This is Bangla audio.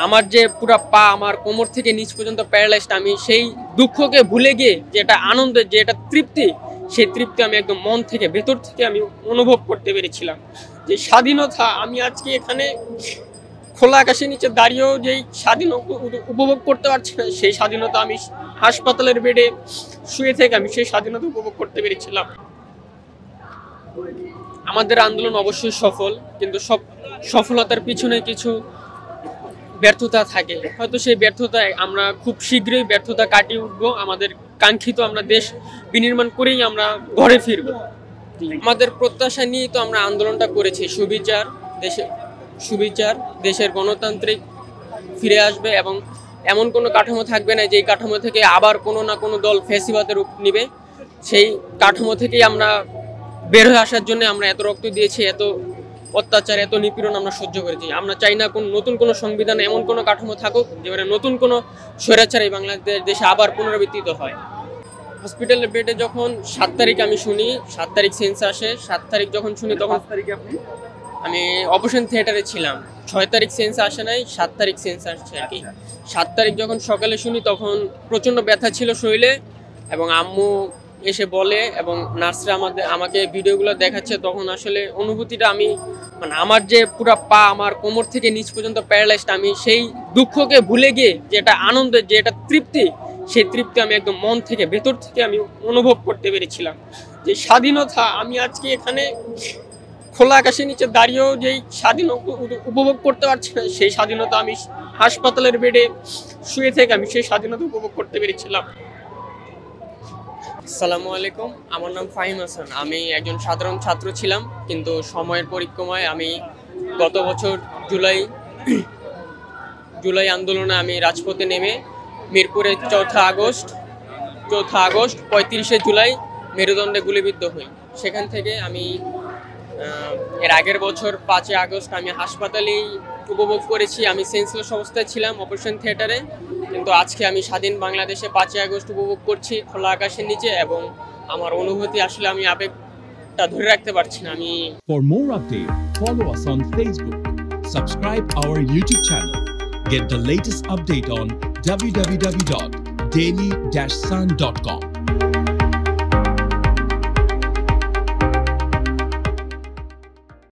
আমার যে পুরা পা আমার কোমর থেকে নিচ পর্যন্ত প্যারালাইজড, আমি সেই দুঃখকে ভুলে গিয়ে যে এটা আনন্দের, যে এটা তৃপ্তি, সেই তৃপ্তি আমি একদম মন থেকে ভেতর থেকে আমি অনুভব করতে পেরেছিলাম। যে স্বাধীনতা, আমি আজকে এখানে খোলা আকাশের নিচে দাঁড়িয়েও যেই স্বাধীনতা উপভোগ করতে পারছি না, সেই স্বাধীনতা আমি হাসপাতালের বেডে শুয়ে থেকে আমি সেই স্বাধীনতা উপভোগ করতে পেরেছিলাম। আমাদের আন্দোলন অবশ্যই সফল, কিন্তু সফলতার পিছনে কিছু ব্যর্থতা থাকে। হয়তো সেই ব্যর্থতায় আমরা খুব শীঘ্রই ব্যর্থতা কাটিয়ে উঠবো, আমাদের কাঙ্ক্ষিত আমরা দেশ বিনির্মাণ করেই আমরা ঘরে ফিরবো। আমাদের প্রত্যাশা নিয়েই তো আমরা আন্দোলনটা করেছি, সুবিচার, দেশের গণতান্ত্রিক ফিরে আসবে এবং এমন কোনো কাঠামো থাকবে না যেই কাঠামো থেকে আবার কোনো না কোনো দল ফ্যাসিবাদের রূপ নিবে। সেই কাঠামো থেকেই আমরা বের হয়ে আসার জন্য আমরা এত রক্ত দিয়েছি, এত অত্যাচার, এত নিপীড়ন আমরা সহ্য করেছি। আমরা চাই না নতুন কোনো সংবিধান, এমন কোনো কাঠামো থাকুক যেখানে নতুন কোনো স্বৈরাচার এই বাংলাদেশ দেশে আবার পুনরাবৃত্তিত হয়। হসপিটালের বেডে যখন 7 তারিখ আমি শুনি, 7 তারিখ সেন্স আসে, 7 তারিখ যখন শুনি তখন আমি অপারেশন থিয়েটারে ছিলাম। 6 তারিখ সেন্স আসে নাই, 7 তারিখ সেন্স আসছে আর কি। 7 তারিখ যখন সকালে শুনি তখন প্রচণ্ড ব্যথা ছিল শরীরে, এবং আম্মু এসে বলে এবং নার্সরা আমাকে ভিডিওগুলো দেখাচ্ছে, তখন আসলে অনুভূতিটা আমি আমার যে পুরা পা আমার কোমর থেকে নিচ পর্যন্ত প্যারালাইজড, আমি সেই দুঃখকে ভুলে গিয়ে যে এটা আনন্দের, যে এটা তৃপ্তি, সেই তৃপ্তি আমি একদম মন থেকে ভেতর থেকে আমি অনুভব করতে পেরেছিলাম। যে স্বাধীনতা, আমি আজকে এখানে খোলা আকাশের নিচে দাঁড়িয়েও যেই স্বাধীনতা উপভোগ করতে পারছি না, সেই স্বাধীনতা আমি হাসপাতালের বেডে শুয়ে থেকে আমি সেই স্বাধীনতা উপভোগ করতে পেরেছিলাম। আসসালামু আলাইকুম, আমার নাম ফাহিম হাসান। আমি একজন সাধারণ ছাত্র ছিলাম, কিন্তু সময়ের পরিক্রমায় আমি গত বছর জুলাই আন্দোলনে আমি রাজপথে নেমে মিরপুরে 4 আগস্ট 35শে জুলাই মেরুদণ্ডে গুলিবিদ্ধ হই। সেখান থেকে আমি এর আগের বছর 5 আগস্ট আমি হাসপাতালেই উপভোগ করেছি। আমি সেন্সলেস অবস্থায় ছিলাম অপারেশন থিয়েটারে, কিন্তু আজকে আমি স্বাধীন বাংলাদেশে 5 আগস্ট উপভোগ করছি খোলা আকাশের নিচে, এবং আমার অনুভূতি আসলে আমি আবেগটা ধরে রাখতে পারছি না। For more updates, follow us on Facebook, subscribe our YouTube channel, get the latest update on www.daily-sun.com.